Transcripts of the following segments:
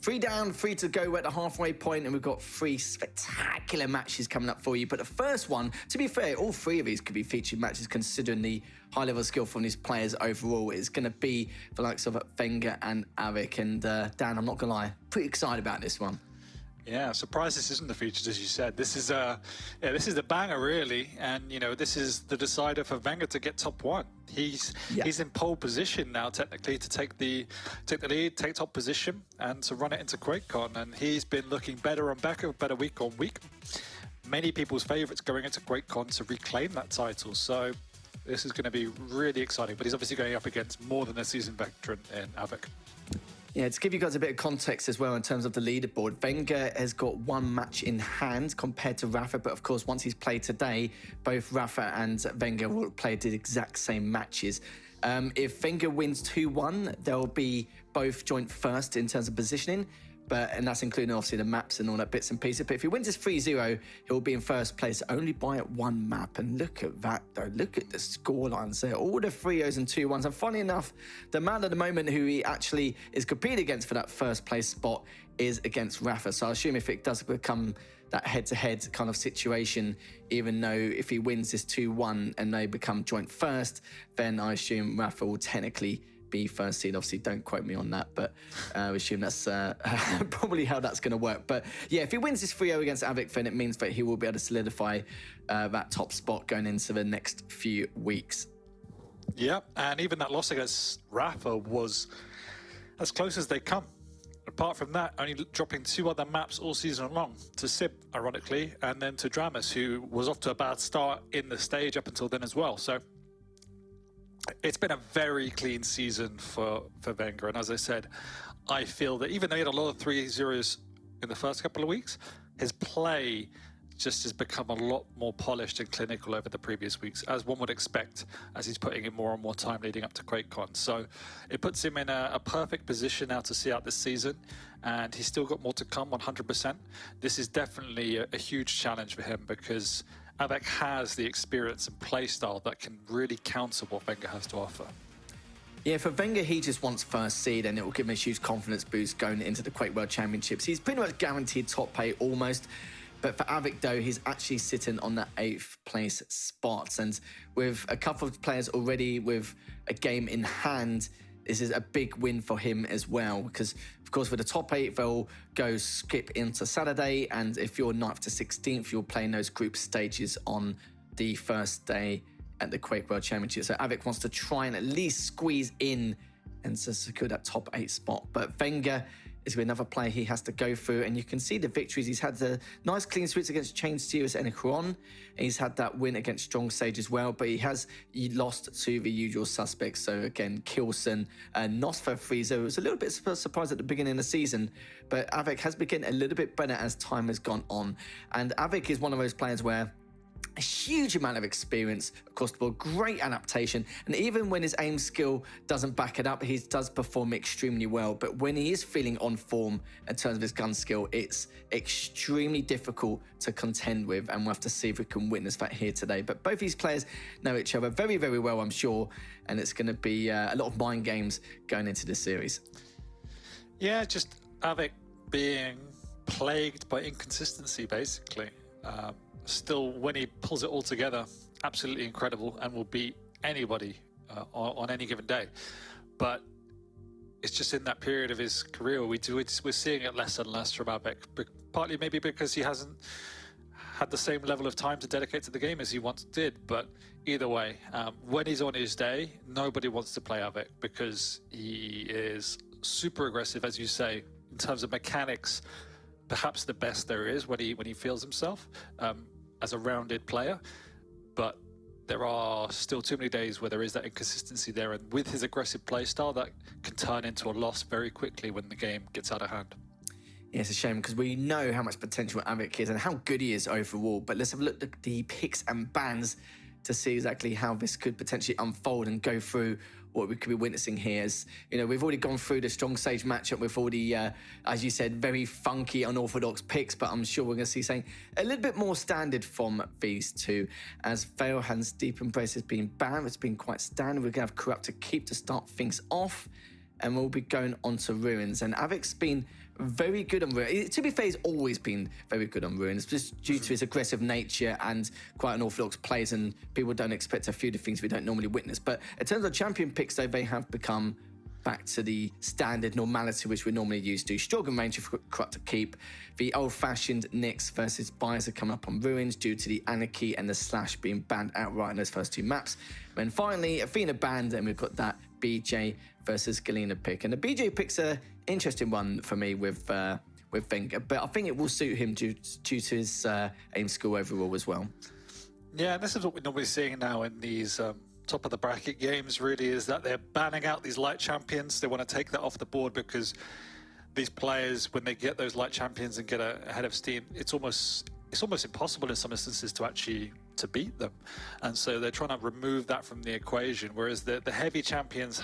3 down, 3 to go. We're at the halfway point, and we've got 3 spectacular matches coming up for you. But the first one, to be fair, all 3 of these could be featured matches considering the high level of skill from these players overall. Is going to be the likes of Venger and Av3k. And Dan, I'm not going to lie, pretty excited about this one. Yeah, surprised this isn't the featured, as you said. This is the banger, really, and this is the decider for Venger to get top 1. He's in pole position now, technically, to take the lead, take top position, and to run it into QuakeCon. And he's been looking better and better week on week. Many people's favourites going into QuakeCon to reclaim that title. So this is going to be really exciting. But he's obviously going up against more than a seasoned veteran in Av3k. Yeah, to give you guys a bit of context as well in terms of the leaderboard, Venger has got 1 match in hand compared to Rafa, but of course once he's played today, both Rafa and Venger will play the exact same matches. If Venger wins 2-1, they'll be both joint first in terms of positioning, and that's including obviously the maps and all that bits and pieces. But if he wins this 3-0, he'll be in first place only by 1 map. And look at that though, look at the scorelines there, all the 3-0s and 2-1s. And funny enough, the man at the moment who he actually is competing against for that first place spot is against Rafa. So I assume if it does become that head-to-head kind of situation, even though if he wins this 2-1 and they become joint first, then I assume Rafa will technically be first seed. Obviously, don't quote me on that, but I assume that's probably how that's going to work. But yeah, if he wins this 3-0 against Av3k, then it means that he will be able to solidify that top spot going into the next few weeks. Yeah, and even that loss against Rafa was as close as they come. Apart from that, only dropping 2 other maps all season long, to Sib, ironically, and then to Dramus, who was off to a bad start in the stage up until then as well. So it's been a very clean season for Venger. And as I said, I feel that even though he had a lot of 3-0s in the first couple of weeks, his play just has become a lot more polished and clinical over the previous weeks, as one would expect, as he's putting in more and more time leading up to QuakeCon. So it puts him in a perfect position now to see out this season, and he's still got more to come, 100%. This is definitely a huge challenge for him, because Av3k has the experience and play style that can really counter what Venger has to offer. Yeah, for Venger, he just wants first seed, and it will give him a huge confidence boost going into the Quake World Championships. He's pretty much guaranteed top pay almost. But for Av3k, though, he's actually sitting on that 8th place spot. And with a couple of players already with a game in hand, this is a big win for him as well. Because, of course, with the top 8, they'll go skip into Saturday. And if you're 9th to 16th, you're playing those group stages on the first day at the Quake World Championship. So Av3k wants to try and at least squeeze in and to secure that top 8 spot. But Venger is another player he has to go through, and you can see the victories. He's had the nice clean sweeps against Chain Steelers and Quran. He's had that win against Strong Sage as well, but he lost to the usual suspects. So again, Kilson and Nosfer 3-0. Was a little bit surprised at the beginning of the season, but Av3k has been getting a little bit better as time has gone on. And Av3k is one of those players where a huge amount of experience across the board, great adaptation, and even when his aim skill doesn't back it up, he does perform extremely well. But when he is feeling on form in terms of his gun skill, it's extremely difficult to contend with, and we'll have to see if we can witness that here today. But both these players know each other very, very well, I'm sure, and it's going to be a lot of mind games going into this series. Yeah, just Av3k being plagued by inconsistency, basically. Still, when he pulls it all together, absolutely incredible, and will beat anybody on any given day. But it's just in that period of his career we're seeing it less and less from Av3k, partly maybe because he hasn't had the same level of time to dedicate to the game as he once did. But either way, when he's on his day, nobody wants to play Av3k, because he is super aggressive, as you say, in terms of mechanics. Perhaps the best there is when he feels himself as a rounded player, but there are still too many days where there is that inconsistency there, and with his aggressive play style, that can turn into a loss very quickly when the game gets out of hand. Yeah, it's a shame, because we know how much potential Av3k is and how good he is overall, but let's have a look at the picks and bans to see exactly how this could potentially unfold and go through what we could be witnessing here. As you know, we've already gone through the Strong Sage matchup with all the, as you said, very funky, unorthodox picks, but I'm sure we're going to see something a little bit more standard from these two. As Veilhand's Deep Embrace has been banned, it's been quite standard. We're going to have Corrupt to keep to start things off. and we'll be going on to Ruins. And Avic's been very good on Ruins. To be fair, he's always been very good on Ruins, just due to his aggressive nature and quite unorthodox plays, and people don't expect a few of the things we don't normally witness. But in terms of champion picks, though, they have become back to the standard normality which we're normally used to. Strong and range for Corrupt to keep. The old-fashioned Nyx versus Bias are coming up on Ruins due to the Anarchy and the Slash being banned outright in those first 2 maps. And finally, Athena banned, and we've got that BJ versus Galena pick. And the BJ pick's an interesting one for me with Wenger, but I think it will suit him due to his aim skill overall as well. Yeah, and this is what we're normally seeing now in these top of the bracket games, really, is that they're banning out these light champions. They want to take that off the board because these players, when they get those light champions and get ahead of steam, it's almost impossible in some instances to beat them. And so they're trying to remove that from the equation, whereas the heavy champions,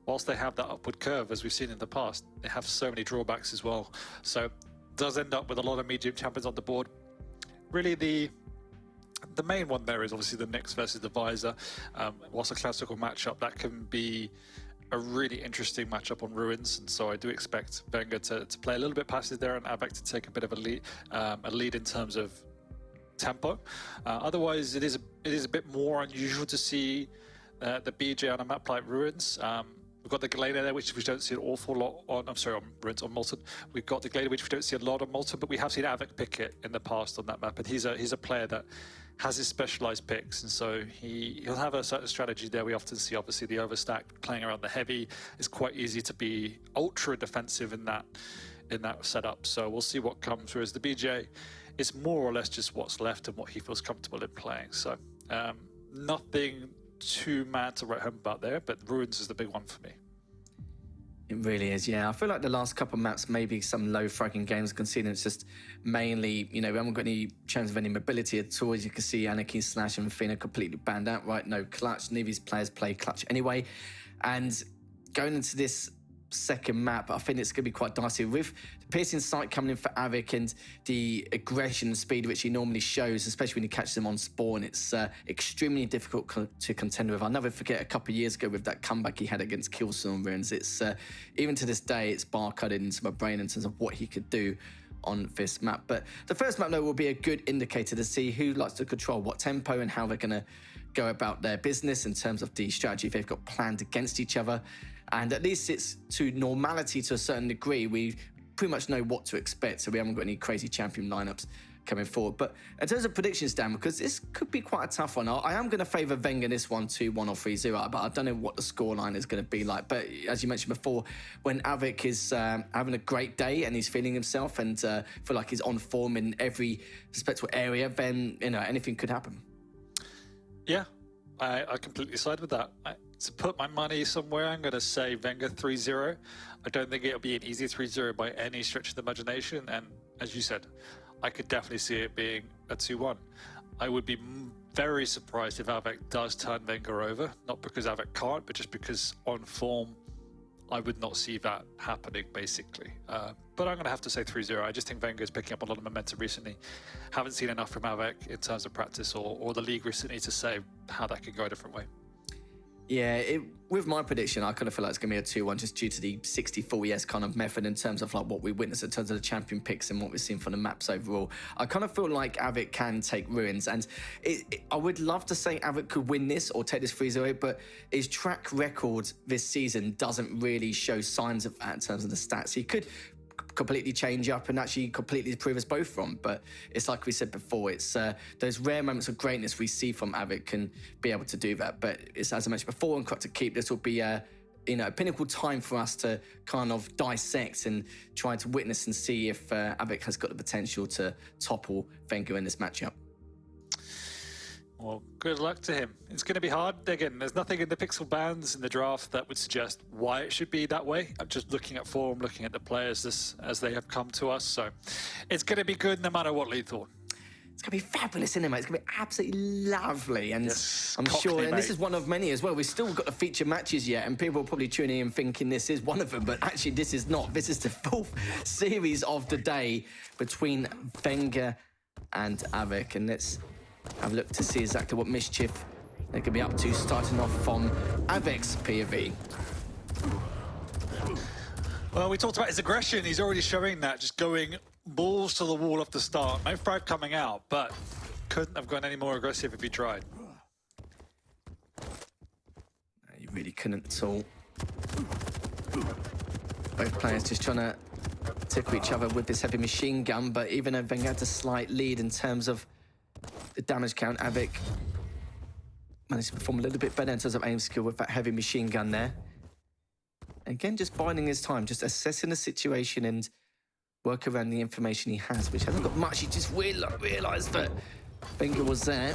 whilst they have that upward curve, as we've seen in the past, they have so many drawbacks as well. So it does end up with a lot of medium champions on the board. Really, the main one there is obviously the Nyx versus the Visor. Whilst a classical matchup, that can be a really interesting matchup on Ruins, and so I do expect Wenger to play a little bit passive there and Av3k to take a bit of a lead in terms of tempo. Otherwise, it is a bit more unusual to see the BJ on a map like Ruins. We've got the Galena there, which we don't see an awful lot on. I'm sorry, on Ruins, on Molten. We've got the Galena, which we don't see a lot on Molten, but we have seen Av3k pick it in the past on that map, and he's a player that has his specialized picks, and so he'll have a certain strategy there. We often see, obviously, the overstack playing around the heavy. It's quite easy to be ultra defensive in that setup. So we'll see what comes. Whereas the BJ, it's more or less just what's left and what he feels comfortable in playing. So nothing too mad to write home about there, but Ruins is the big one for me. It really is, yeah. I feel like the last couple of maps, maybe some low fragging games, considering it's just mainly, we haven't got any chance of any mobility at all. As you can see, Anarchy, Slash, and Athena completely banned out, right? No clutch. Neither of these players play clutch anyway. And going into this second map, I think it's going to be quite dicey with the piercing sight coming in for Av3k and the aggression and speed which he normally shows, especially when he catches them on spawn. It's extremely difficult to contend with. I'll never forget a couple of years ago with that comeback he had against Killstorm Ruins. It's even to this day, it's barcoded into my brain in terms of what he could do on this map. But the first map, though, will be a good indicator to see who likes to control what tempo and how they're going to go about their business in terms of the strategy they've got planned against each other. And at least it's to normality to a certain degree. We pretty much know what to expect, so we haven't got any crazy champion lineups coming forward. But in terms of predictions, Dan, because this could be quite a tough one, I am going to favour Wenger this one 2-1 or 3-0, but I don't know what the scoreline is going to be like. But as you mentioned before, when Av3k is having a great day and he's feeling himself and feel like he's on form in every respectable area, then anything could happen. Yeah, I completely side with that. To put my money somewhere, I'm going to say Wenger 3-0. I don't think it'll be an easy 3-0 by any stretch of the imagination. And as you said, I could definitely see it being a 2-1. I would be very surprised if Av3k does turn Wenger over. Not because Av3k can't, but just because on form, I would not see that happening, basically. But I'm going to have to say 3-0. I just think Wenger is picking up a lot of momentum recently. Haven't seen enough from Av3k in terms of practice or the league recently to say how that could go a different way. Yeah, with my prediction, I kind of feel like it's going to be a 2-1 just due to the 60-40S kind of method in terms of like what we witnessed in terms of the champion picks and what we've seen from the maps overall. I kind of feel like Av3k can take Ruins, and I would love to say Av3k could win this or take this 3-0, but his track record this season doesn't really show signs of that in terms of the stats. He could completely change up and actually completely prove us both wrong, but it's like we said before, it's those rare moments of greatness we see from Av3k can be able to do that. But it's, as I mentioned before, and Corrupt to keep, this will be a pinnacle time for us to kind of dissect and try to witness and see if Av3k has got the potential to topple Wenger in this matchup. Well, good luck to him. It's going to be hard. Again, there's nothing in the pixel bands in the draft that would suggest why it should be that way. I'm just looking at form, looking at the players as they have come to us. So it's going to be good no matter what Lee thought. It's going to be fabulous, isn't it, mate? It's going to be absolutely lovely. And yes, I'm Cockney, sure, and this mate. is one of many as well. We've still got the feature matches yet, and people are probably tuning in thinking this is one of them, but actually this is not. This is the fourth series of the day between Wenger and Av3k. And let's have a look to see exactly what mischief they could be up to, starting off from Av3k's POV. Well, we talked about his aggression. He's already showing that, just going balls to the wall off the start. No frag coming out, but couldn't have gone any more aggressive if he tried. You really couldn't at all. Both players just trying to tickle each other with this heavy machine gun, but even though Wenger had a slight lead in terms of the damage count, Av3k managed to perform a little bit better in terms of aim skill with that heavy machine gun there. Again, just biding his time, just assessing the situation and work around the information he has, which hasn't got much. He just realised that Wenger was there,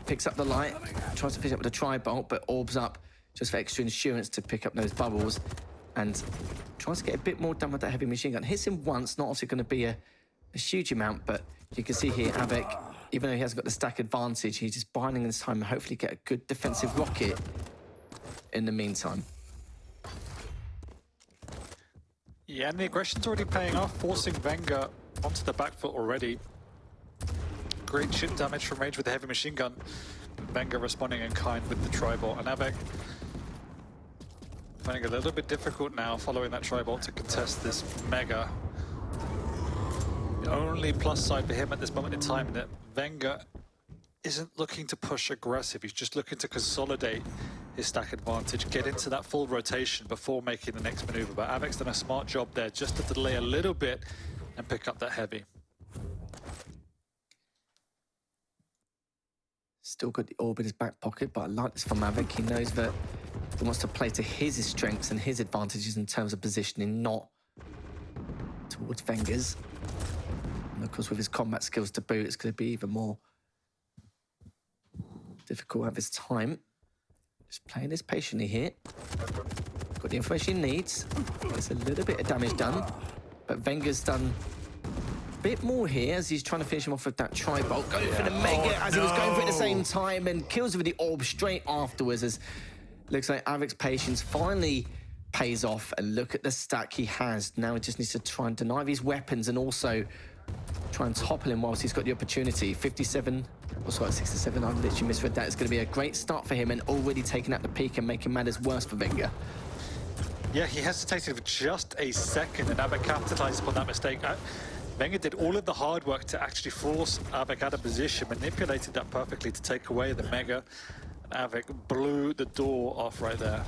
picks up the light, tries to finish up with a tri-bolt, but orbs up just for extra insurance to pick up those bubbles, and tries to get a bit more done with that heavy machine gun. Hits him once, not obviously going to be a huge amount, but you can see here, Av3k, even though he hasn't got the stack advantage, he's just biding his time and hopefully get a good defensive rocket in the meantime. Yeah, and the aggression's already paying off, forcing Wenger onto the back foot already. Great chip damage from range with the heavy machine gun. Wenger responding in kind with the tri-bolt, and Av3k finding it a little bit difficult now following that tri-bolt to contest this mega. The only plus side for him at this moment in time that Wenger isn't looking to push aggressive. He's just looking to consolidate his stack advantage, get into that full rotation before making the next maneuver. But Av3k's done a smart job there just to delay a little bit and pick up that heavy. Still got the orb in his back pocket, but I like this from Av3k. He knows that he wants to play to his strengths and his advantages in terms of positioning, not towards Wenger's. And of course, with his combat skills to boot, it's going to be even more difficult at this time. Just playing this patiently here. Got the information he needs. Gets a little bit of damage done, but Wenger's done a bit more here as he's trying to finish him off with that tri-bolt. Going for the mega as he was going for it at the same time, and kills him with the orb straight afterwards. As looks like Av3k's patience finally pays off, and look at the stack he has. Now he just needs to try and deny these weapons and also try and topple him whilst he's got the opportunity. 57, or sorry, 67, I literally misread that. It's going to be a great start for him, and already taking out the peak and making matters worse for Wenger. Yeah, he hesitated for just a second, and Av3k capitalized upon that mistake. Wenger did all of the hard work to actually force Av3k out of position, manipulated that perfectly to take away the mega. Av3k blew the door off right there.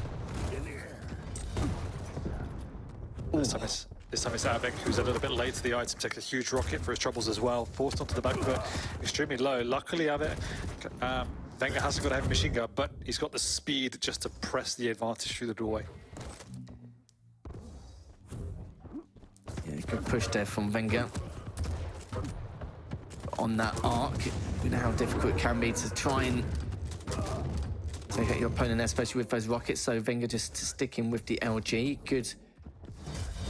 This time it's Av3k who's a little bit late to the item, takes a huge rocket for his troubles as well. Forced onto the back foot, extremely low. Luckily, Av3k, Wenger hasn't got a heavy machine gun, but he's got the speed just to press the advantage through the doorway. Yeah, good push there from Wenger on that arc. You know how difficult it can be to try and take out your opponent there, especially with those rockets. So Wenger just sticking with the LG. Good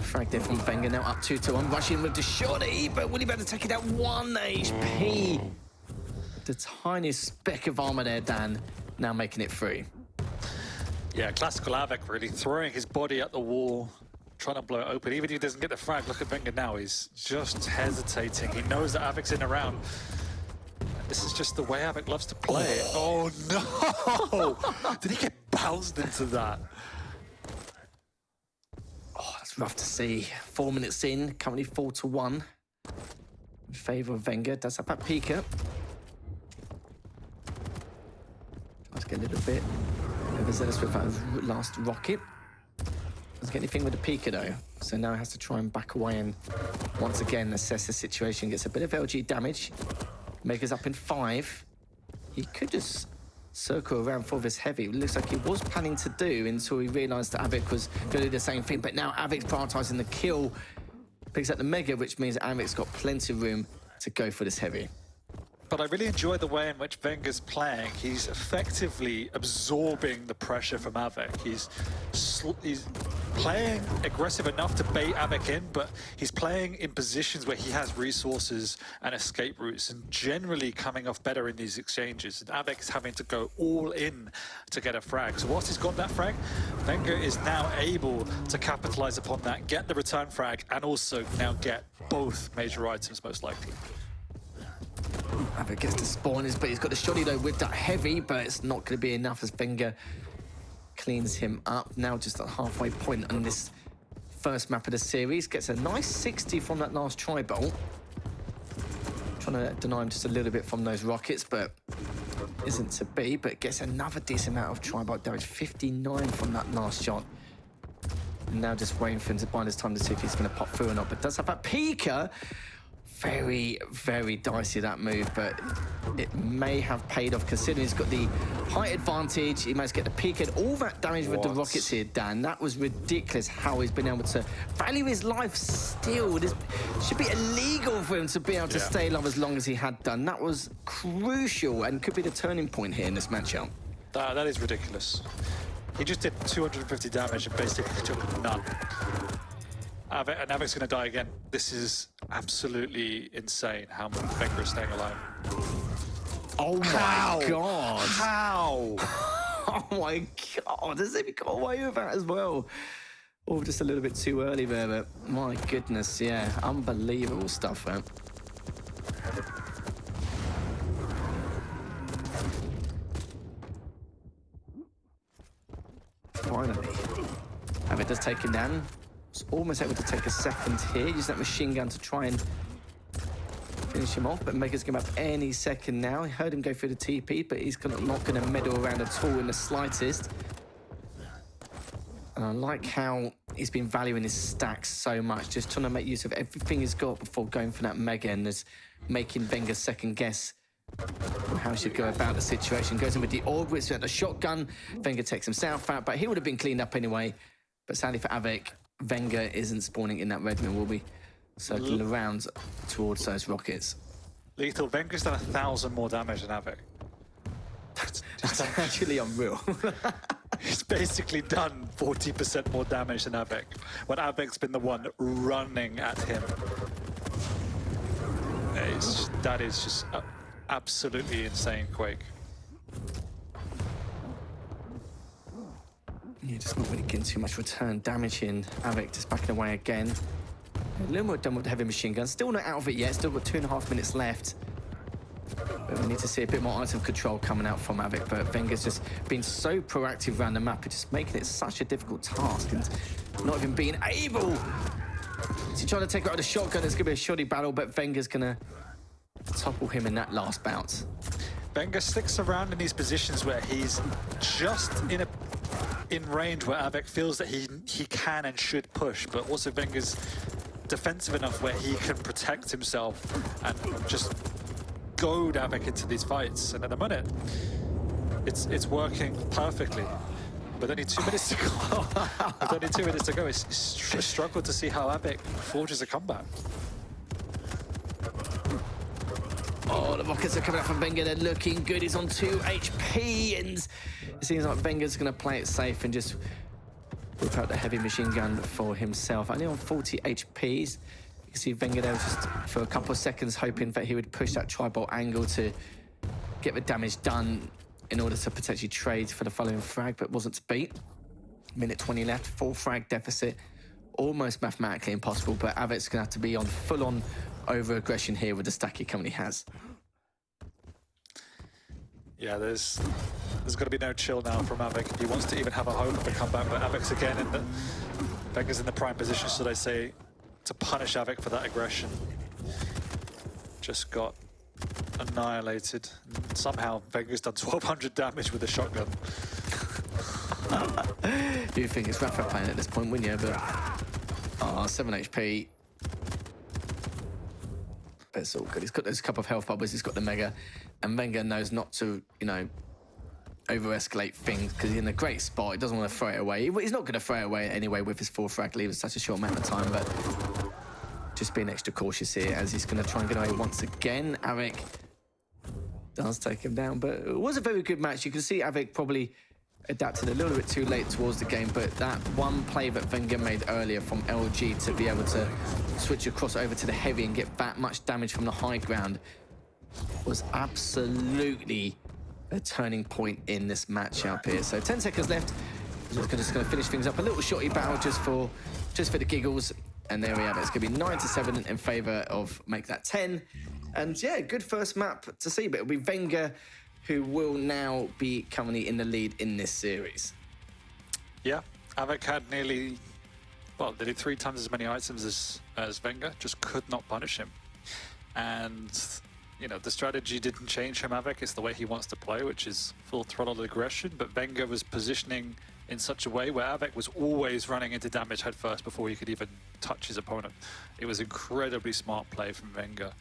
frag there from Wenger. Now up 2-1, rushing with the shorty, but will he be able to take it out? 1 HP. The tiniest speck of armor there, Dan, now making it free. Yeah, classical Av3k really throwing his body at the wall, trying to blow it open. Even if he doesn't get the frag, look at Wenger now. He's just hesitating. He knows that Av3k's in around. This is just the way Av3k loves to play it. Oh no! Did he get bounced into that? Oh, that's rough to see. 4 minutes in, currently 4-1 in favour of Wenger. Does have that peeker. Tries to get a little bit overzealous with that last rocket. Doesn't get anything with the peeker though, so now he has to try and back away and once again assess the situation. Gets a bit of LG damage. Mega's up in 5. He could just circle around for this heavy. It looks like he was planning to do until he realised that Av3k was going to do the same thing. But now Av3k's prioritising the kill. Picks up the mega, which means Av3k's got plenty of room to go for this heavy. But I really enjoy the way in which Wenger's playing. He's effectively absorbing the pressure from Av3k. He's playing aggressive enough to bait Av3k in, but he's playing in positions where he has resources and escape routes, and generally coming off better in these exchanges. And Av3k's having to go all in to get a frag. So whilst he's got that frag, Wenger is now able to capitalize upon that, get the return frag, and also now get both major items most likely. Av3k gets the spawners, but he's got the shotty though with that heavy, but it's not going to be enough as Wenger cleans him up. Now just at halfway point on this first map of the series. Gets a nice 60 from that last tri-bolt. Trying to deny him just a little bit from those rockets, but isn't to be. But gets another decent amount of tri-bolt damage. 59 from that last shot. And now just waiting for him to buy his time to see if he's going to pop through or not. But does have that peeker. Very, very dicey, that move, but it may have paid off considering he's got the height advantage. He managed to get the peek and all that damage with the rockets here, Dan. That was ridiculous how he's been able to value his life still. It should be illegal for him to be able to stay alive as long as he had done. That was crucial and could be the turning point here in this matchup. That is ridiculous. He just did 250 damage and basically took none. And Avic's going to die again. This is absolutely insane how VengeurR is staying alive. Oh my God. How? Oh my God. Has he got away with that as well? Oh, just a little bit too early there, but my goodness, yeah. Unbelievable stuff, man. Finally. Avic does take him down. Almost able to take a second here. Use that machine gun to try and finish him off, but Mega's going to have any second now. I heard him go through the TP, but he's not going to meddle around at all in the slightest. And I like how he's been valuing his stacks so much, just trying to make use of everything he's got before going for that Mega, and is making VengeurR second guess on how he should go about the situation. Goes in with the orb, which is the shotgun. VengeurR takes himself out, but he would have been cleaned up anyway. But sadly for Avic, VengeurR isn't spawning in that red room, will be circling around towards those rockets. Lethal, VengeurR's done 1,000 more damage than Avic. That's actually unreal. He's basically done 40% more damage than Avic, when Avic's been the one running at him. That is just absolutely insane, Quake. Yeah, just not really getting too much return damage in. Avic just backing away again. A little more done with the heavy machine gun. Still not out of it yet. Still got 2.5 minutes left. But we need to see a bit more item control coming out from Avic. But VengeurR's just been so proactive around the map, and just making it such a difficult task, and not even being able to try to take out the shotgun. It's going to be a shoddy battle, but VengeurR's going to topple him in that last bout. VengeurR sticks around in these positions where he's just in range where Avic feels that he can and should push, but also VengeurR's defensive enough where he can protect himself and just goad Avic into these fights. And at the minute, it's working perfectly. But only 2 minutes to go. With only 2 minutes to go, it's struggled to see how Avic forges a comeback. Oh, the rockets are coming out from VengeurR. They're looking good. He's on 2 HP, and it seems like VengeurR's going to play it safe and just whip out the heavy machine gun for himself. Only on 40 HPs. You can see VengeurR there just for a couple of seconds hoping that he would push that tri-bolt angle to get the damage done in order to potentially trade for the following frag, but wasn't to beat. Minute 20 left, 4 frag deficit. Almost mathematically impossible, but Avic's going to have to be on full-on over-aggression here with the stack he currently has. Yeah, there's got to be no chill now from Avic if he wants to even have a hope of a comeback. But Avic's again VengeurR's in the prime position, so they say, to punish Avic for that aggression. Just got annihilated. Somehow VengeurR's done 1,200 damage with a shotgun. You think it's Rafa playing at this point, wouldn't you? But 7 HP. But it's all good. He's got those couple of health bubbles. He's got the Mega, and VengeurR knows not to, over-escalate things because he's in a great spot. He doesn't want to throw it away. He's not going to throw it away anyway with his 4 frag leave in such a short amount of time, but just being extra cautious here as he's going to try and get away once again. Avic does take him down, but it was a very good match. You can see Avic probably adapted a little bit too late towards the game, but that one play that VengeurR made earlier from LG to be able to switch across over to the heavy and get that much damage from the high ground was absolutely a turning point in this matchup here. So 10 seconds left. Just going to finish things up. A little shorty battle just for the giggles. And there we have it. It's going to be 9-7 in favour of make that 10. And yeah, good first map to see, but it'll be VengeurR who will now be currently in the lead in this series. Yeah, Avic had nearly well, they did 3 times as many items as Wenger, just could not punish him. And, you know, the strategy didn't change from Av3k. It's the way he wants to play, which is full throttle aggression. But Wenger was positioning in such a way where Av3k was always running into damage head first before he could even touch his opponent. It was incredibly smart play from Wenger.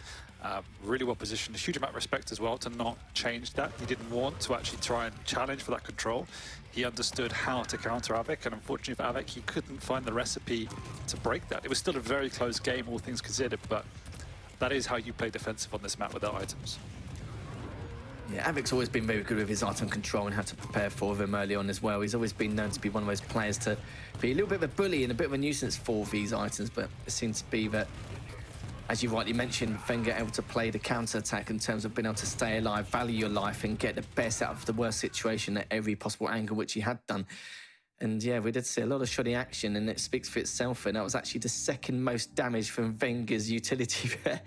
Really well positioned, a huge amount of respect as well to not change that. He didn't want to actually try and challenge for that control. He understood how to counter Av3k, and unfortunately for Av3k, he couldn't find the recipe to break that. It was still a very close game, all things considered, but that is how you play defensive on this map without items. Yeah, Av3k's always been very good with his item control and how to prepare for them early on as well. He's always been known to be one of those players to be a little bit of a bully and a bit of a nuisance for these items, but it seems to be that, as you rightly mentioned, Wenger able to play the counter-attack in terms of being able to stay alive, value your life, and get the best out of the worst situation at every possible angle, which he had done. And yeah, we did see a lot of shoddy action, and it speaks for itself. And that was actually the second most damage from Wenger's utility there.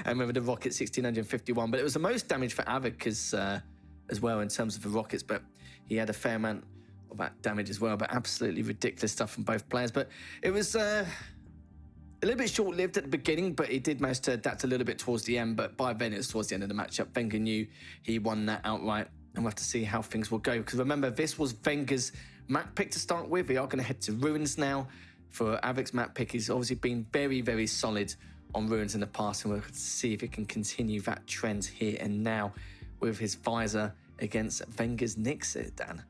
I remember the rocket 1651, but it was the most damage for Av3k as well in terms of the rockets. But he had a fair amount of that damage as well. But absolutely ridiculous stuff from both players. But it was a little bit short-lived at the beginning, but he did manage to adapt a little bit towards the end. But by then, it was towards the end of the matchup. Wenger knew he won that outright, and we'll have to see how things will go. Because remember, this was Wenger's map pick to start with. We are going to head to Ruins now. For Av3k's map pick, he's obviously been very, very solid on Ruins in the past, and we'll see if he can continue that trend here and now with his visor against Wenger's Nix, Dan.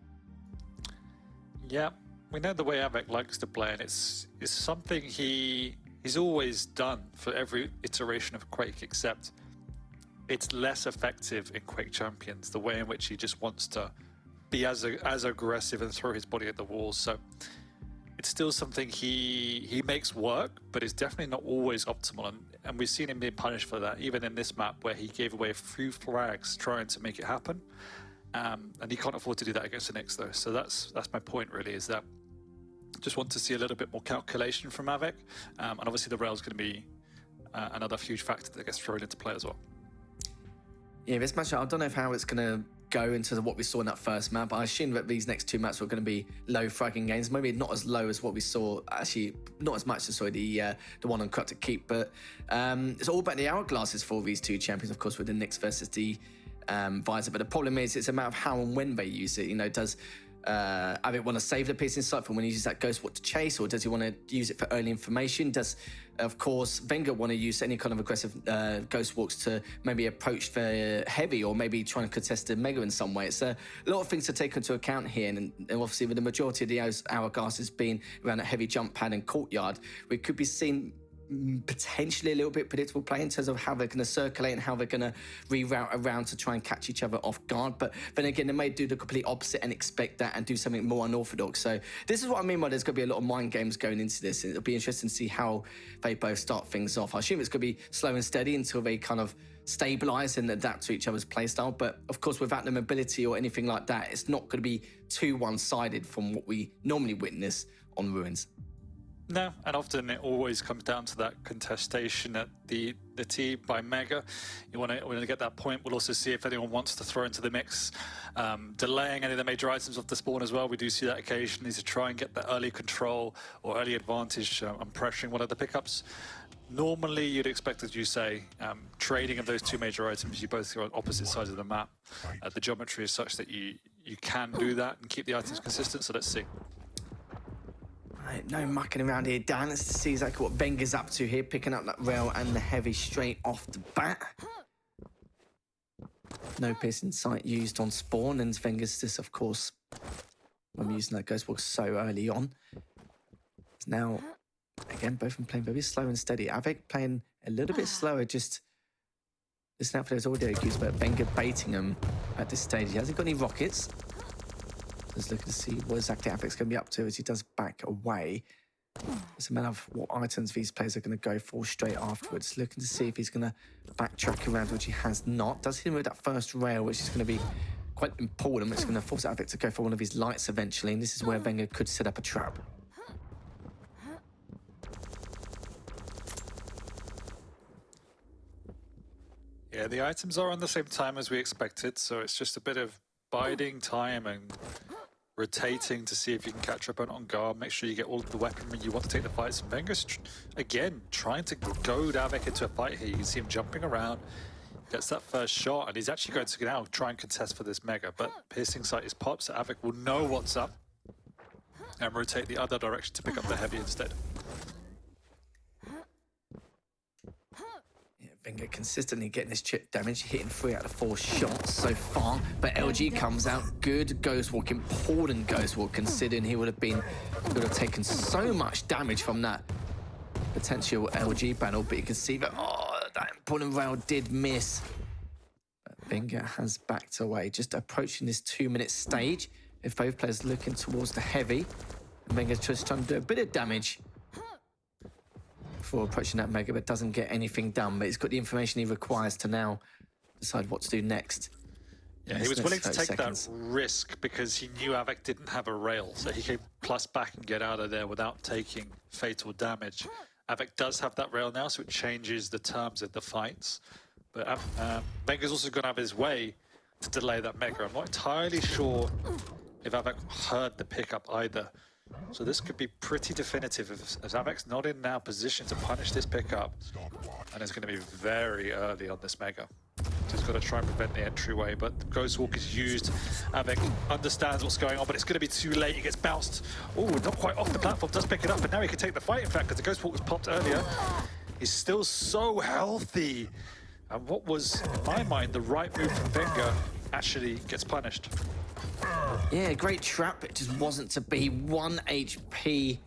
Yeah, we know the way Av3k likes to play, and it's something he's always done for every iteration of Quake, except it's less effective in Quake Champions, the way in which he just wants to be as aggressive and throw his body at the walls. So it's still something he makes work, but it's definitely not always optimal. And we've seen him being punished for that, even in this map where he gave away a few frags trying to make it happen. And he can't afford to do that against the Nix though. So that's my point really, is that just want to see a little bit more calculation from Av3k. And obviously the rail's going to be another huge factor that gets thrown into play as well. Yeah, this match, I don't know how it's going to go into what we saw in that first map. I assume that these next 2 maps were going to be low fragging games. Maybe not as low as what we saw, actually, not as much as the one on Corrupted Keep, but it's all about the hourglasses for these 2 champions, of course, with the Nix versus the visor. But the problem is, it's a matter of how and when they use it. You know, does Av3k want to save the piercing sight for when he uses that ghost walk to chase, or does he want to use it for early information? Does, of course, Wenger want to use any kind of aggressive ghost walks to maybe approach the heavy, or maybe trying to contest the mega in some way? It's a lot of things to take into account here, and obviously with the majority of the hourglasses being around a heavy jump pad and courtyard, we could be seeing potentially a little bit predictable play in terms of how they're going to circulate and how they're going to reroute around to try and catch each other off guard. But then again, they may do the complete opposite and expect that and do something more unorthodox. So this is what I mean by there's going to be a lot of mind games going into this. It'll be interesting to see how they both start things off. I assume it's going to be slow and steady until they kind of stabilize and adapt to each other's playstyle. But of course, without the mobility or anything like that, it's not going to be too one-sided from what we normally witness on Ruins. No, and often it always comes down to that contestation at the T by Mega. You want to get that point. We'll also see if anyone wants to throw into the mix, delaying any of the major items off the spawn as well. We do see that occasionally to try and get that early control or early advantage on pressuring one of the pickups. Normally, you'd expect, as you say, trading of those 2 major items. You both are on opposite sides of the map. The geometry is such that you can do that and keep the items consistent. So let's see. Right, no mucking around here, Dan. Let's see exactly what Wenger's up to here, picking up that rail and the heavy straight off the bat. No piercing sight used on spawn, and Wenger's just, of course, I'm using that ghost walk so early on. Now, again, both of them playing very slow and steady. Av3k playing a little bit slower, just listen out for those audio cues, but Wenger baiting him at this stage. He hasn't got any rockets. Just looking to see what exactly Av3k's going to be up to as he does back away. It's a matter of what items these players are going to go for straight afterwards. Looking to see if he's going to backtrack around, which he has not. Does hit him with that first rail, which is going to be quite important, which is going to force Av3k to go for one of his lights eventually. And this is where Wenger could set up a trap. Yeah, the items are on the same time as we expected, so it's just a bit of biding time and rotating to see if you can catch up on guard, make sure you get all of the weaponry you want to take the fights. And VengeurR's, again, trying to goad Av3k into a fight here. You can see him jumping around, gets that first shot, and he's actually going to now try and contest for this Mega. But Piercing Sight is popped, so Av3k will know what's up and rotate the other direction to pick up the Heavy instead. VengeurR consistently getting his chip damage, hitting 3 out of 4 shots so far. But LG comes out, good ghost walk, important ghost walk, considering he would have taken so much damage from that potential LG battle. But you can see that, that important rail did miss. But VengeurR has backed away, just approaching this 2-minute stage. If both players looking towards the Heavy, VengeurR's just trying to do a bit of damage before approaching that Mega, but doesn't get anything done. But he's got the information he requires to now decide what to do next. Yeah, he was willing to take that risk because he knew Av3k didn't have a rail, so he could plus back and get out of there without taking fatal damage. Av3k does have that rail now, so it changes the terms of the fights. But VengeurR's also going to have his way to delay that Mega. I'm not entirely sure if Av3k heard the pickup either. So this could be pretty definitive as Av3k's not in now position to punish this pickup. And it's going to be very early on this Mega. So he's got to try and prevent the entryway, but the Ghost Walk is used. Av3k understands what's going on, but it's going to be too late. He gets bounced. Oh, not quite off the platform, does pick it up, but now he can take the fight, in fact, because the Ghost Walk was popped earlier. He's still so healthy. And what was, in my mind, the right move from VengeurR actually gets punished. Yeah, great trap. It just wasn't to be. 1 HP.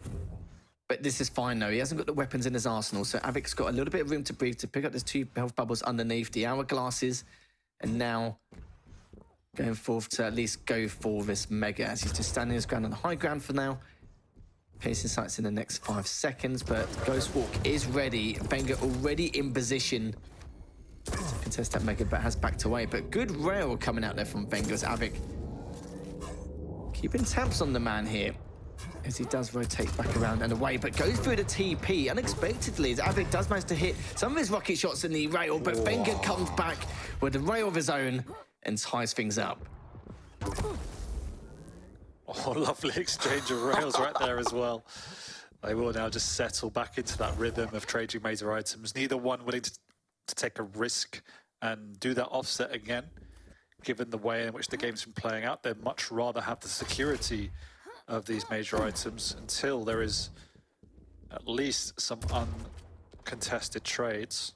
But this is fine, though. He hasn't got the weapons in his arsenal, so Av3k's got a little bit of room to breathe, to pick up those 2 health bubbles underneath the hourglasses, and now going forth to at least go for this Mega, as he's just standing his ground on the high ground for now. Piercing Sight's in the next 5 seconds, but Ghost Walk is ready. VengeurR already in position to contest that Mega, but has backed away. But good rail coming out there from VengeurR as Av3k keeping tabs on the man here, as he does rotate back around and away, but goes through the TP unexpectedly, as Av3k does manage to hit some of his rocket shots in the rail, but VengeurR comes back with a rail of his own and ties things up. Oh, lovely exchange of rails right there as well. They will now just settle back into that rhythm of trading major items. Neither one willing to take a risk and do that offset again. Given the way in which the game's been playing out, they'd much rather have the security of these major items until there is at least some uncontested trades.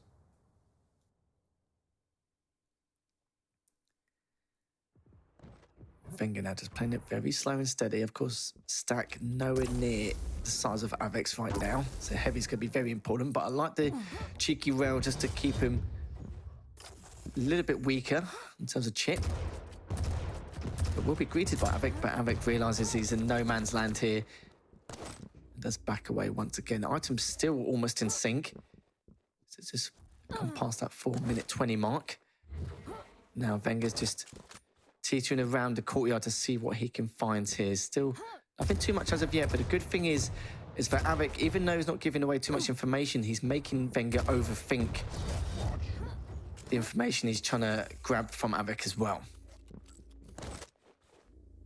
VengeurR now just playing it very slow and steady. Of course, stack nowhere near the size of Av3k's right now, so Heavy's going to be very important, but I like the cheeky rail just to keep him a little bit weaker in terms of chip. But will be greeted by Av3k, but Av3k realizes he's in no man's land here. And does back away once again. The item's still almost in sync. So it's just gone past that 4-minute 20 mark. Now VengeurR's just teetering around the courtyard to see what he can find here. Still nothing too much as of yet, but the good thing is that Av3k, even though he's not giving away too much information, he's making VengeurR overthink the information he's trying to grab from Av3k as well.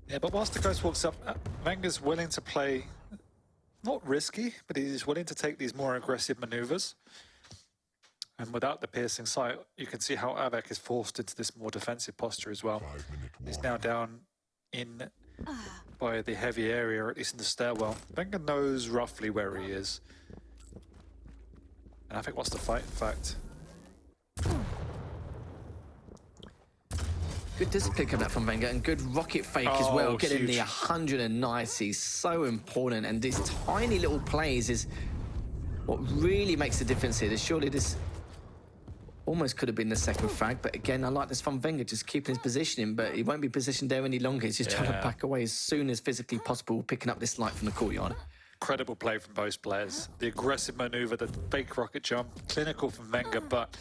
Yeah, but whilst the Ghost walks up, VengeurR's willing to play, not risky, but he's willing to take these more aggressive maneuvers. And without the Piercing Sight, you can see how Av3k is forced into this more defensive posture as well. He's now down in by the heavy area, or at least in the stairwell. VengeurR knows roughly where he is. And Av3k wants to fight, in fact. Good discipline coming out from VengeurR, and good rocket fake as well. Getting huge. the 190, so important. And these tiny little plays is what really makes the difference here. Surely this almost could have been the second frag, but again, I like this from VengeurR, just keeping his positioning, but he won't be positioned there any longer. He's just trying to back away as soon as physically possible, picking up this light from the courtyard. Incredible play from both players. The aggressive maneuver, the fake rocket jump, clinical from VengeurR, but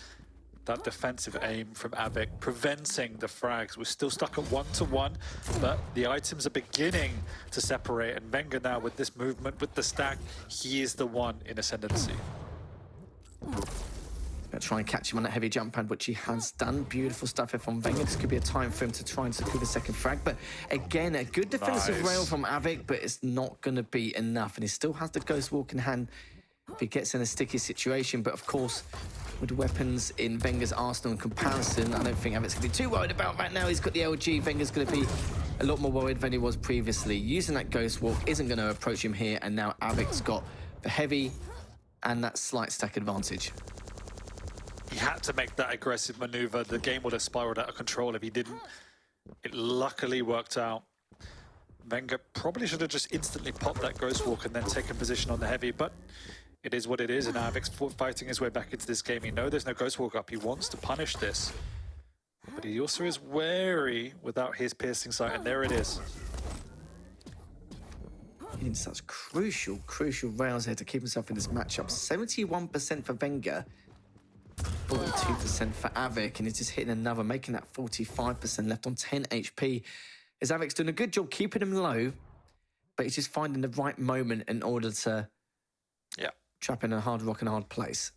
that defensive aim from Av3k preventing the frags. We're still stuck at 1-1, but the items are beginning to separate, and VengeurR now with this movement, with the stack, he is the one in ascendancy. Gonna try and catch him on that heavy jump pad, which he has done. Beautiful stuff here from Wenger. This could be a time for him to try and secure the second frag. But again, a good defensive rail from Av3k, but it's not going to be enough. And he still has the Ghost Walk in hand if he gets in a sticky situation. But of course, with the weapons in Wenger's arsenal in comparison, I don't think Av3k's going to be too worried about right now. He's got the LG. Wenger's going to be a lot more worried than he was previously. Using that Ghost Walk isn't going to approach him here. And now Av3k's got the heavy and that slight stack advantage. He had to make that aggressive maneuver. The game would have spiraled out of control if he didn't. It luckily worked out. Wenger probably should have just instantly popped that Ghost Walk and then taken position on the heavy, but it is what it is, and Av3k's fighting his way back into this game. He knows there's no Ghost Walk up. He wants to punish this. But he also is wary without his piercing sight, and there it is. Hitting such crucial rails here to keep himself in this matchup. 71% for Wenger. 42% for Av3k, and he's just hitting another, making that 45% left on 10 HP. As Av3k's doing a good job keeping him low, but he's just finding the right moment in order to trap in a hard rock and hard place.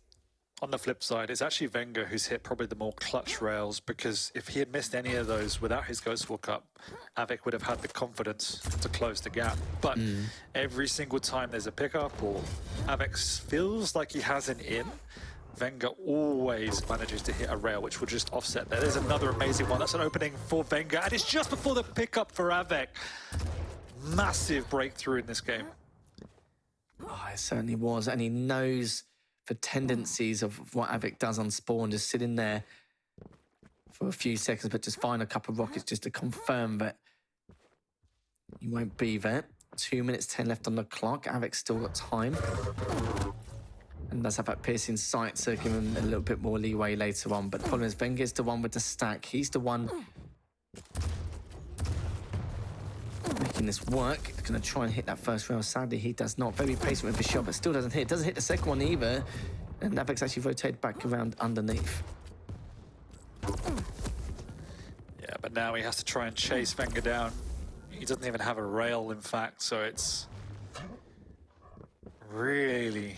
On the flip side, it's actually Wenger who's hit probably the more clutch rails, because if he had missed any of those without his Ghost Walk up, Av3k would have had the confidence to close the gap. But every single time there's a pickup or Av3k feels like he has an in, Wenger always manages to hit a rail, which will just offset that. There's another amazing one. That's an opening for Wenger, and it's just before the pickup for Av3k. Massive breakthrough in this game. Oh, it certainly was, and he knows the tendencies of what Av3k does on spawn, just sitting there for a few seconds, but just find a couple of rockets just to confirm that he won't be there. 2 minutes 10 left on the clock. Av3k's still got time. And does have that piercing sight to give him a little bit more leeway later on. But the problem is Wenger's the one with the stack. He's the one making this work. He's going to try and hit that first rail. Sadly, he does not. Very patient with the shot, but still doesn't hit. Doesn't hit the second one either. And Av3k's actually rotated back around underneath. Yeah, but now he has to try and chase Wenger down. He doesn't even have a rail, in fact, so it's really...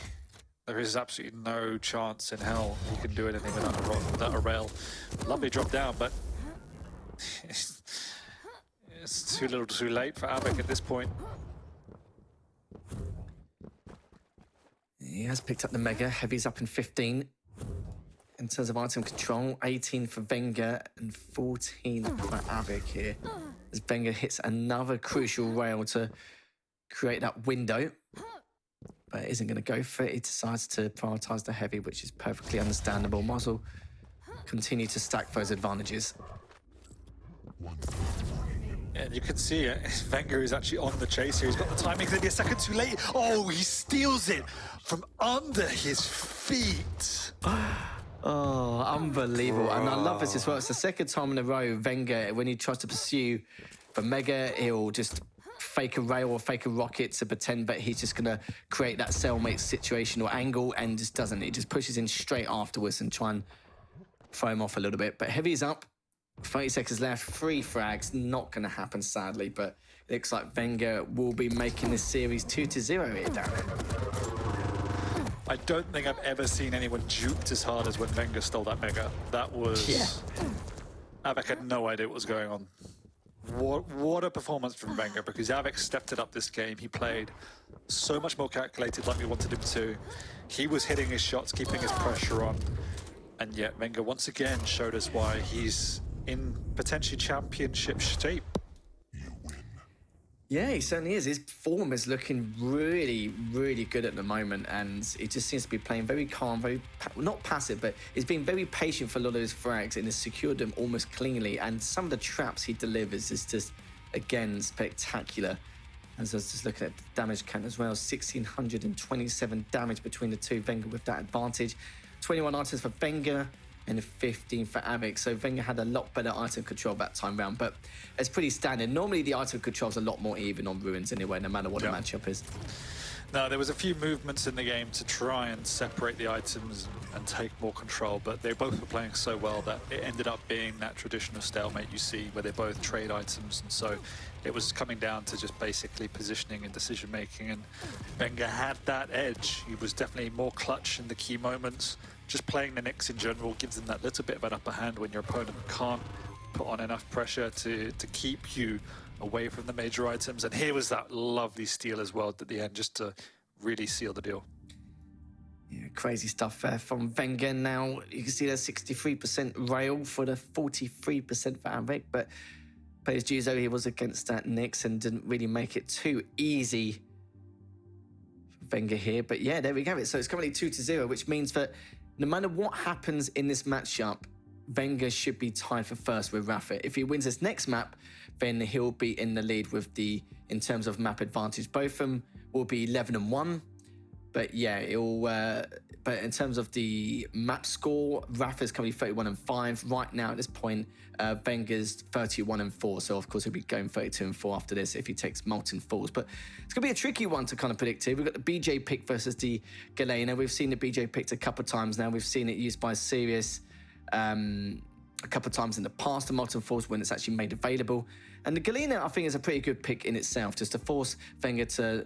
There is absolutely no chance in hell he can do anything without a rail. Lovely drop down, but it's too little too late for Av3k at this point. He has picked up the Mega. Heavy's up in 15. In terms of item control, 18 for Wenger and 14 for Av3k here. As Wenger hits another crucial rail to create that window. But isn't going to go for it. He decides to prioritise the heavy, which is perfectly understandable. Might as well continue to stack those advantages. And you can see it. Wenger is actually on the chase here. He's got the timing. He's going to be a second too late. Oh, he steals it from under his feet. Oh, unbelievable. And I love this as well. It's the second time in a row, Wenger, when he tries to pursue the Mega, he'll just fake a rail or fake a rocket to pretend that he's just going to create that cellmate situation or angle, and just doesn't. He just pushes in straight afterwards and try and throw him off a little bit. But Heavy's up. 30 seconds left. 3 frags. Not going to happen, sadly. But it looks like Wenger will be making this series 2-0 here, Darren. I don't think I've ever seen anyone juked as hard as when Wenger stole that Mega. That was... Yeah. Av3k had no idea what was going on. What a performance from Wenger, because Av3k stepped it up this game. He played so much more calculated like we wanted him to. He was hitting his shots, keeping his pressure on. And yet Wenger once again showed us why he's in potentially championship shape. Yeah, he certainly is. His form is looking really good at the moment, and he just seems to be playing very calm, very not passive, but he's been very patient for a lot of his frags and has secured them almost cleanly. And some of the traps he delivers is just, again, spectacular. As I was just looking at the damage count as well, 1,627 damage between the two. Wenger with that advantage. 21 items for Wenger and 15 for Av3k. So Wenger had a lot better item control that time round, but it's pretty standard. Normally the item control's a lot more even on Ruins anyway, no matter what the matchup is. No, there was a few movements in the game to try and separate the items and take more control, but they both were playing so well that it ended up being that traditional stalemate you see where they both trade items, and so it was coming down to just basically positioning and decision making, and Wenger had that edge. He was definitely more clutch in the key moments, just playing the Nyx in general gives them that little bit of an upper hand when your opponent can't put on enough pressure to keep you away from the major items. And here was that lovely steal as well at the end, just to really seal the deal. Yeah, crazy stuff there from Wenger. Now, you can see there's 63% rail for the 43% for Av3k, but plays Juzo, he was against that Nyx and didn't really make it too easy for Wenger here. But yeah, there we go. So it's currently 2-0, which means that no matter what happens in this matchup, Wenger should be tied for first with Rafa. If he wins this next map, then he'll be in the lead with in terms of map advantage. Both of them will be 11-1. But yeah, but in terms of the map score, Rafa's currently 31-5 right now at this point. Wenger's 31-4, so of course he'll be going 32-4 after this if he takes Molten Falls. But it's gonna be a tricky one to kind of predict here. We've got the BJ pick versus the Galena. We've seen the BJ picked a couple of times now. We've seen it used by Sirius a couple of times in the past, the Molten Falls, when it's actually made available. And the Galena, I think, is a pretty good pick in itself, just to force Wenger to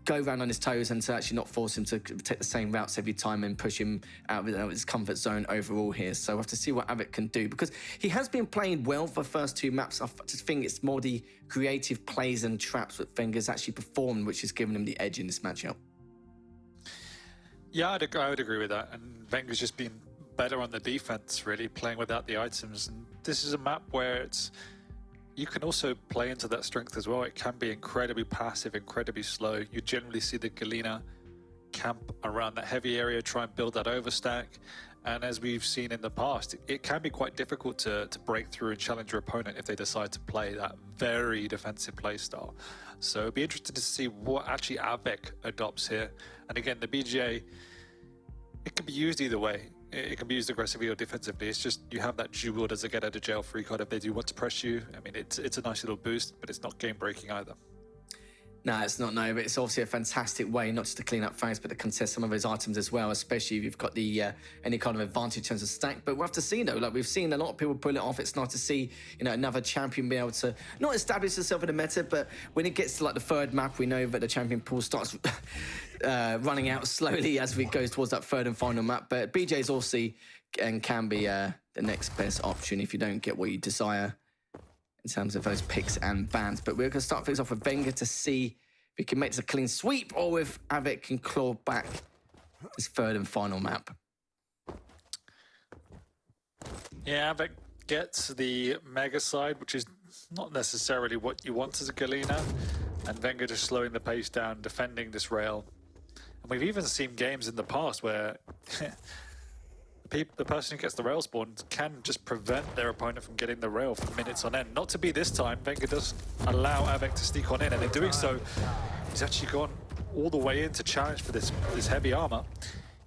go around on his toes and to actually not force him to take the same routes every time and push him out of his comfort zone overall here. So we'll have to see what Av3k can do, because he has been playing well for the first two maps. I just think it's more the creative plays and traps that Wenger's actually performed, which has given him the edge in this matchup. Yeah, I would agree with that. And Wenger's just been better on the defense, really, playing without the items. And this is a map where you can also play into that strength as well. It can be incredibly passive, incredibly slow. You generally see the Galena camp around that heavy area, try and build that overstack. And as we've seen in the past, it can be quite difficult to break through and challenge your opponent if they decide to play that very defensive play style. So it'd be interesting to see what actually Av3k adopts here. And again, the BGA, it can be used either way. It can be used aggressively or defensively. It's just you have that dual as a get out of jail free card if they do want to press you. I mean, it's a nice little boost, but it's not game breaking either. No, it's not, no, but it's obviously a fantastic way not just to clean up frags, but to contest some of those items as well, especially if you've got the any kind of advantage in terms of stack. But we'll have to see, though. Like, we've seen a lot of people pull it off. It's nice to see, you know, another champion be able to not establish herself in the meta, but when it gets to, like, the third map, we know that the champion pool starts running out slowly as we go towards that third and final map. But BJ's obviously and can be the next best option if you don't get what you desire in terms of those picks and bans. But we're going to start things off with Wenger to see if he can make this a clean sweep, or if Av3k can claw back this third and final map. Yeah, Av3k gets the mega side, which is not necessarily what you want as a Galena. And Wenger just slowing the pace down, defending this rail. And we've even seen games in the past where the person who gets the rail spawn can just prevent their opponent from getting the rail for minutes on end. Not to be this time. Wenger does allow Av3k to sneak on in, and in doing so, he's actually gone all the way in to challenge for this heavy armor.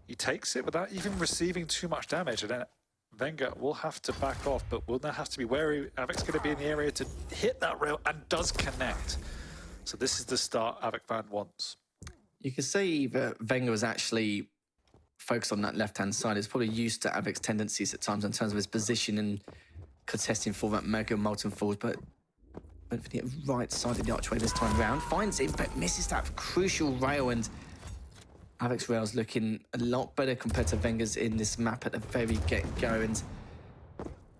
He takes it without even receiving too much damage, and then Wenger will have to back off, but will now have to be wary. Av3k's going to be in the area to hit that rail, and does connect. So this is the start Av3k fan wants. You can see that Wenger was actually focused on that left-hand side. He's probably used to Av3k's tendencies at times in terms of his position and contesting for that mega Molten Falls, but went for the right side of the archway this time round. Finds it, but misses that crucial rail, and Av3k's rail's looking a lot better compared to Wenger's in this map at the very get-go, and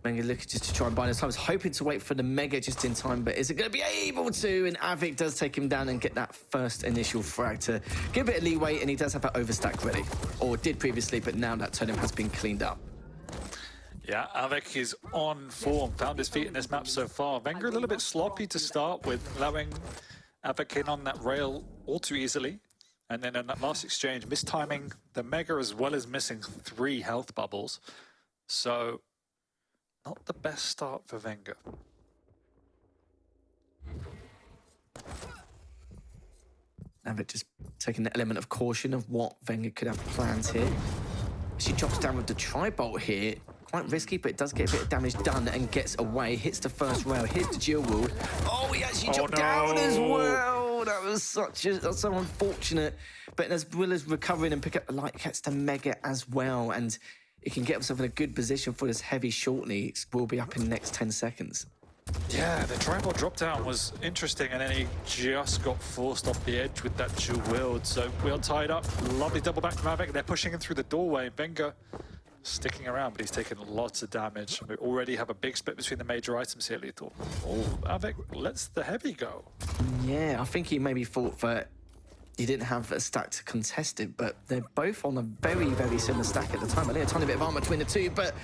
Wenger looking just to try and buy this time. I was hoping to wait for the mega just in time, but is it going to be able to? And Av3k does take him down and get that first initial frag to give a bit of leeway, and he does have that overstack ready, or did previously, but now that turnip has been cleaned up. Yeah, Av3k is on form, found his feet in this map so far. Wenger a little bit sloppy to start with, allowing Av3k in on that rail all too easily. And then in that last exchange, mistiming the mega as well as missing 3 health bubbles. So not the best start for Wenger. Av3k just taking the element of caution of what Wenger could have plans here. She drops down with the tri-bolt here. Quite risky, but it does get a bit of damage done and gets away. Hits the first rail, hits the dual wall. Oh, he actually dropped down as well. That was that's so unfortunate. But as well as recovering and pick up the light, gets the mega as well. And he can get himself in a good position for this heavy shortly. It will be up in the next 10 seconds. Yeah, the tripod drop down was interesting, and then he just got forced off the edge with that dual wield. So wheel tied up, lovely double back from Av3k. They're pushing him through the doorway. VengeurR sticking around, but he's taken lots of damage. We already have a big split between the major items here, Lethal. Oh, Av3k lets the heavy go. Yeah, I think he maybe thought that he didn't have a stack to contest it, but they're both on a very, very similar stack at the time. I think a tiny bit of armor between the two, but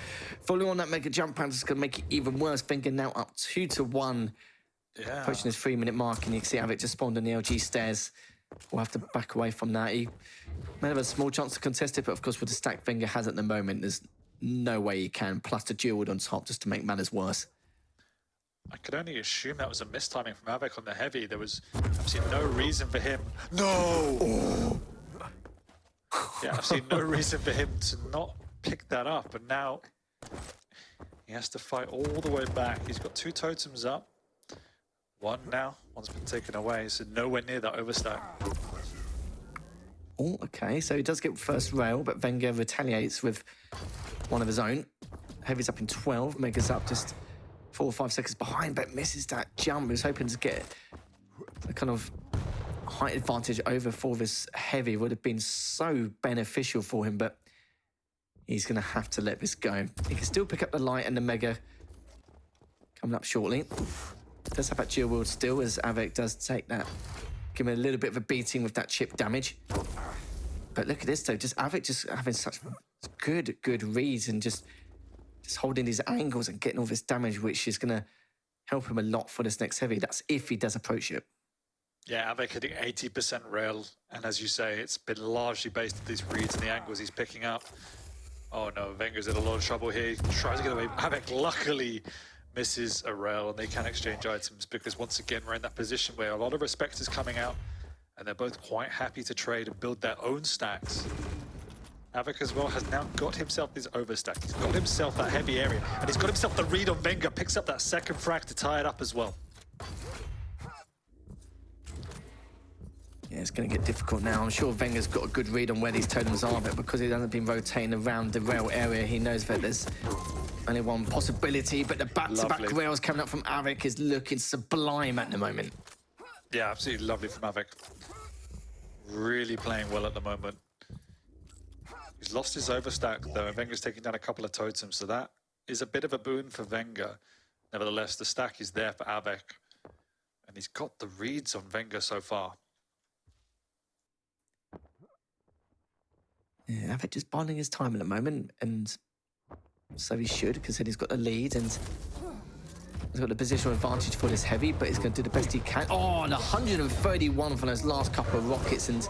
following on that mega jump pad is going to make it even worse. VengeurR now up 2-1, approaching his 3-minute mark, and you can see Av3k just spawned on the LG stairs. We'll have to back away from that. He may have a small chance to contest it, but of course with the stack VengeurR has at the moment, there's no way he can, plus the dual wield on top just to make matters worse. I could only assume that was a mistiming from Av3k on the heavy. There was absolutely no reason for him. No! Oh. Yeah, I've seen no reason for him to not pick that up. And now he has to fight all the way back. He's got 2 totems up. One now, one's been taken away. So nowhere near that overstack. Oh, okay. So he does get first rail, but VengeurR retaliates with one of his own. Heavy's up in 12. Mega's up just 4 or 5 seconds behind, but misses that jump. He was hoping to get a kind of height advantage over for this heavy. Would have been so beneficial for him, but he's going to have to let this go. He can still pick up the light and the mega coming up shortly. Does have that dual wield still, as Av3k does take that. Give him a little bit of a beating with that chip damage. But look at this, though. Just Av3k just having such good reads and just holding these angles and getting all this damage, which is going to help him a lot for this next heavy. That's if he does approach it. Yeah, Av3k hitting 80% rail. And as you say, it's been largely based on these reads and the angles he's picking up. Oh no, VengeurR's in a lot of trouble here. He tries to get away. Av3k luckily misses a rail and they can exchange items, because once again, we're in that position where a lot of respect is coming out and they're both quite happy to trade and build their own stacks. Av3k as well has now got himself this overstack. He's got himself that heavy area, and he's got himself the read on VengeurR, picks up that second frag to tie it up as well. Yeah, it's going to get difficult now. I'm sure VengeurR's got a good read on where these totems are, but because he hasn't been rotating around the rail area, he knows that there's only one possibility, but the back-to-back rails coming up from Av3k is looking sublime at the moment. Yeah, absolutely lovely from Av3k. Really playing well at the moment. He's lost his overstack though, and VengeurR's taking down a couple of totems, so that is a bit of a boon for VengeurR. Nevertheless, the stack is there for Av3k, and he's got the reads on VengeurR so far. Yeah, Av3k just biding his time at the moment, and so he should, because then he's got the lead and he's got the positional advantage for this heavy, but he's going to do the best he can. Oh, and 131 from those last couple of rockets, and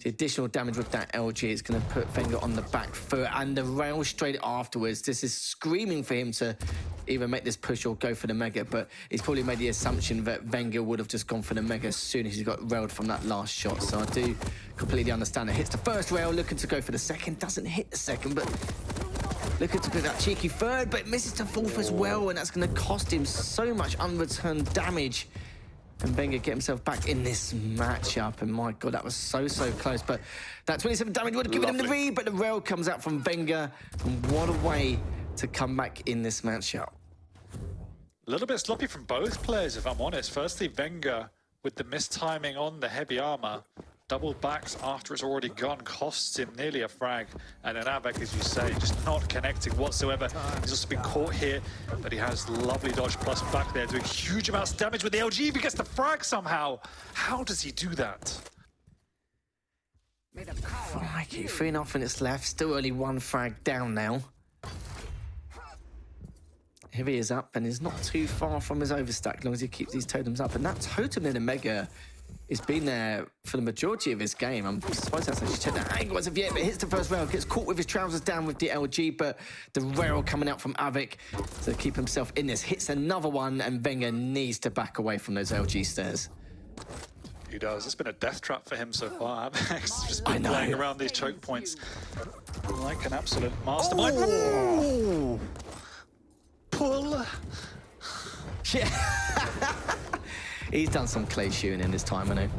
the additional damage with that LG is going to put VengeurR on the back foot, and the rail straight afterwards. This is screaming for him to either make this push or go for the mega, but he's probably made the assumption that VengeurR would have just gone for the mega as soon as he got railed from that last shot. So I do completely understand it. Hits the first rail, looking to go for the second, doesn't hit the second, but looking to put that cheeky third, but misses the fourth as well, and that's going to cost him so much unreturned damage. And VengeurR get himself back in this matchup, and my God, that was so close. But that 27 damage would have given him the read, but the rail comes out from VengeurR, and what a way to come back in this matchup. A little bit sloppy from both players, if I'm honest. Firstly, VengeurR with the mistiming on the heavy armor. Double backs after it's already gone, costs him nearly a frag. And then Av3k, as you say, just not connecting whatsoever. He's also been caught here, but he has lovely dodge plus back there, doing huge amounts of damage with the LG if he gets the frag somehow. How does he do that? Crikey, 3.5 minutes left, still only 1 frag down now. Heavy is up, and he's not too far from his overstack, as long as he keeps these totems up. And that totem in the mega has been there for the majority of his game. I'm surprised that's actually checked that angle as of yet, but hits the first rail, gets caught with his trousers down with the LG, but the rail coming out from Av3k to keep himself in this. Hits another one, and VengeurR needs to back away from those LG stairs. He does. It's been a death trap for him so far. Av3k's just been playing around these choke points like an absolute mastermind. Oh! Pull. Yeah. He's done some clay shooting in this time, I know.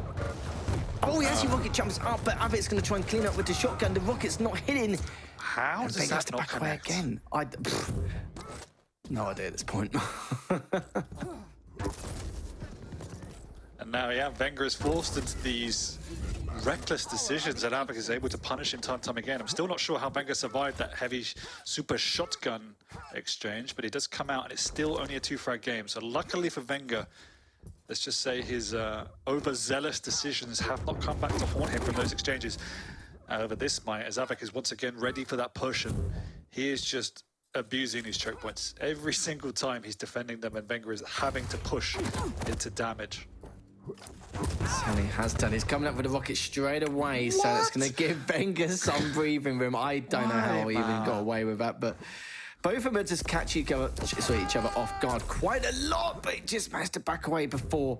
Oh, he actually rocket jumps up, but Av3k's going to try and clean up with the shotgun. The rocket's not hitting. How does that not back away connect? again? No idea at this point. And now, yeah, Wenger is forced into these reckless decisions, and Av3k is able to punish him time and time again. I'm still not sure how Wenger survived that heavy super shotgun exchange, but he does come out, and it's still only a 2-frag game. So luckily for Wenger, let's just say his overzealous decisions have not come back to haunt him from those exchanges. However, this might, as Av3k is once again ready for that push, and he is just abusing these choke points. Every single time he's defending them, and Wenger is having to push into damage. And he has done. He's coming up with a rocket straight away, so that's going to give Wenger some breathing room. I don't know how he even got away with that, but both of them just catch each other off guard quite a lot, but he just managed to back away before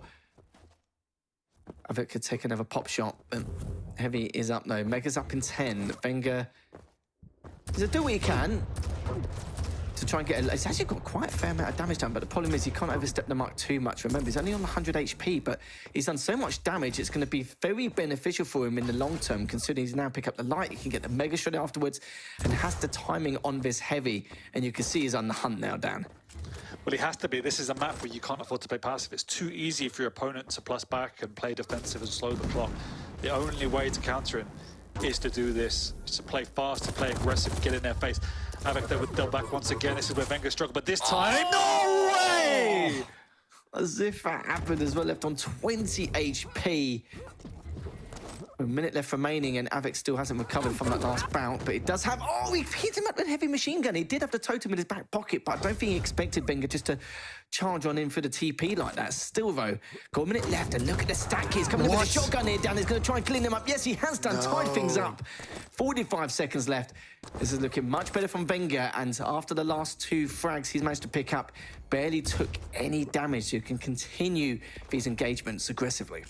Av3k could take another pop shot. But Heavy is up though. Mega's up in 10. Wenger does do what he can to try and get it's actually got quite a fair amount of damage done, but the problem is he can't overstep the mark too much. Remember, he's only on 100 HP, but he's done so much damage, it's going to be very beneficial for him in the long term, considering he's now pick up the light, he can get the mega shot afterwards, and has the timing on this Heavy, and you can see he's on the hunt now, Dan. Well, he has to be. This is a map where you can't afford to play passive. It's too easy for your opponent to plus back and play defensive and slow the clock. The only way to counter him is to do this, is to play fast, to play aggressive, get in their face. Av3k with Del back once again. This is where Wenger struggled, but this time, no way! As if that happened as well, left on 20 HP. A minute left remaining, and Av3k still hasn't recovered from that last bout, but it does have... Oh, he hit him up with a heavy machine gun. He did have the totem in his back pocket, but I don't think he expected Wenger just to charge on in for the TP like that. Still, though, got a minute left, and look at the stack. He's coming in with a shotgun here, Dan. He's going to try and clean him up. Yes, he has done. Tied things up. 45 seconds left. This is looking much better from Wenger, and after the last 2 frags he's managed to pick up, barely took any damage, so you can continue these engagements aggressively.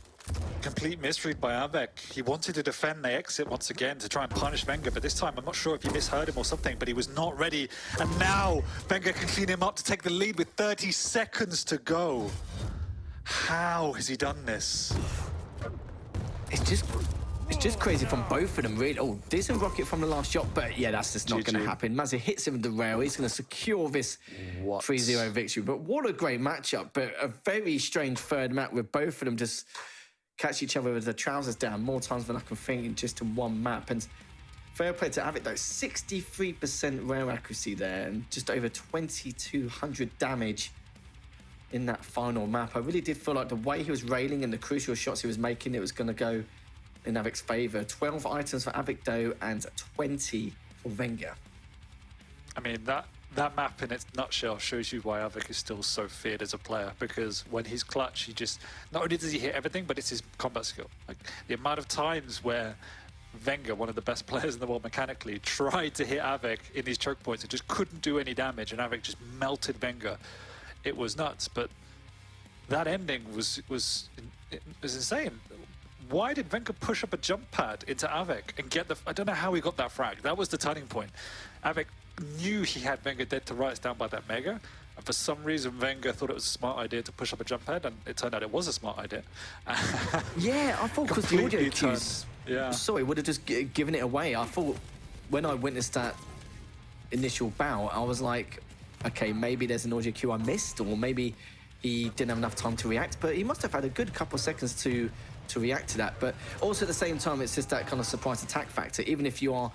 Complete misread by Av3k. He wanted to defend the exit once again to try and punish Wenger, but this time I'm not sure if he misheard him or something, but he was not ready. And now Wenger can clean him up to take the lead with 30 seconds to go. How has he done this? It's just crazy from both of them, really. Oh, decent rocket from the last shot, but yeah, that's just not going to happen. Mazza hits him with the rail. He's going to secure this 3-0 victory. But what a great matchup. But a very strange third map with both of them just catch each other with their trousers down more times than I can think in just in one map. And fair play to Av3k, though. 63% rail accuracy there and just over 2,200 damage in that final map. I really did feel like the way he was railing and the crucial shots he was making, it was going to go in Av3k's favour. 12 items for Av3k and 20 for Wenger. I mean, that map in its nutshell shows you why Av3k is still so feared as a player, because when he's clutch, he just, not only does he hit everything, but it's his combat skill. Like, the amount of times where Wenger, one of the best players in the world mechanically, tried to hit Av3k in these choke points and just couldn't do any damage, and Av3k just melted Wenger. It was nuts, but that ending was insane. Why did Wenger push up a jump pad into Av3k and get the... I don't know how he got that frag. That was the turning point. Av3k knew he had Wenger dead to rights down by that mega, and for some reason Wenger thought it was a smart idea to push up a jump pad, and it turned out it was a smart idea. Yeah, I thought because the audio cues... Yeah. Sorry, would have just given it away. I thought when I witnessed that initial bout, I was like, okay, maybe there's an audio cue I missed, or maybe he didn't have enough time to react, but he must have had a good couple of seconds to react to that. But also at the same time, it's just that kind of surprise attack factor. Even if you are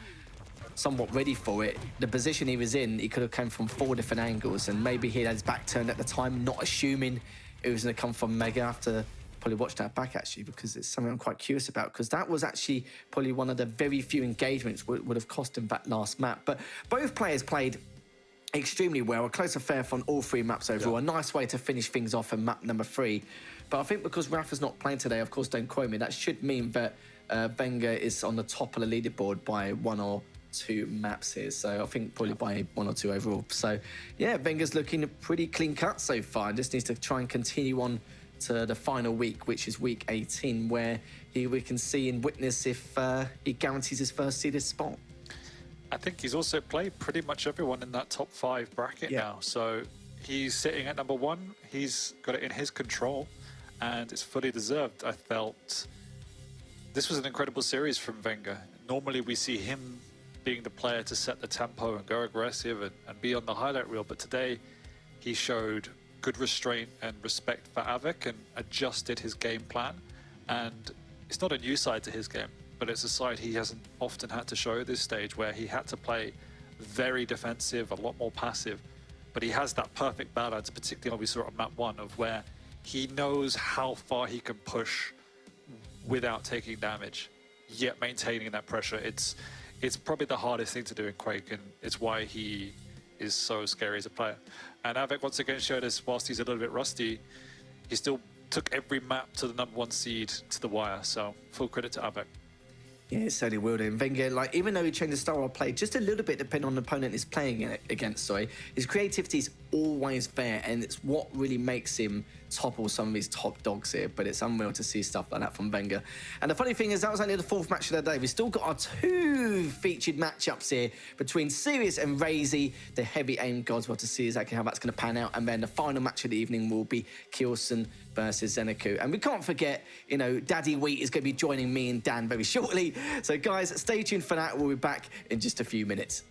somewhat ready for it, the position he was in, he could have come from 4 different angles, and maybe he had his back turned at the time, not assuming it was going to come from Mega. After probably watch that back, actually, because it's something I'm quite curious about, because that was actually probably one of the very few engagements would have cost him that last map. But both players played extremely well, a close affair on all 3 maps overall. Yeah. A nice way to finish things off in map number 3. But I think because Rafa's not playing today, of course, don't quote me, that should mean that Wenger is on the top of the leaderboard by 1 or 2 maps here. So I think probably by 1 or 2 overall. So yeah, Wenger's looking pretty clean cut so far. Just needs to try and continue on to the final week, which is week 18, where we can see and witness if he guarantees his first seeded spot. I think he's also played pretty much everyone in that top 5 bracket now. So he's sitting at number 1. He's got it in his control, and it's fully deserved. I felt this was an incredible series from Wenger. Normally we see him being the player to set the tempo and go aggressive and be on the highlight reel, but today he showed good restraint and respect for Av3k and adjusted his game plan. And it's not a new side to his game, but it's a side he hasn't often had to show at this stage, where he had to play very defensive, a lot more passive. But he has that perfect balance, particularly when we saw it on map 1, of where he knows how far he can push without taking damage, yet maintaining that pressure. It's probably the hardest thing to do in Quake, and it's why he is so scary as a player. And Av3k once again showed us, whilst he's a little bit rusty, he still took every map to the #1 seed to the wire. So full credit to Av3k. Yeah, it certainly will do. And Wenger, like, even though he changed the style of play just a little bit depending on the opponent he's playing against, his creativity is always there, and it's what really makes him topple some of his top dogs here. But it's unreal to see stuff like that from Wenger. And the funny thing is, that was only the 4th match of the day. We've still got our 2 featured matchups here between Sirius and Razy, the heavy aim gods. We'll have to see exactly how that's going to pan out. And then the final match of the evening will be Kilson versus Zeniku. And we can't forget, you know, Daddy Wheat is going to be joining me and Dan very shortly. So guys, stay tuned for that. We'll be back in just a few minutes.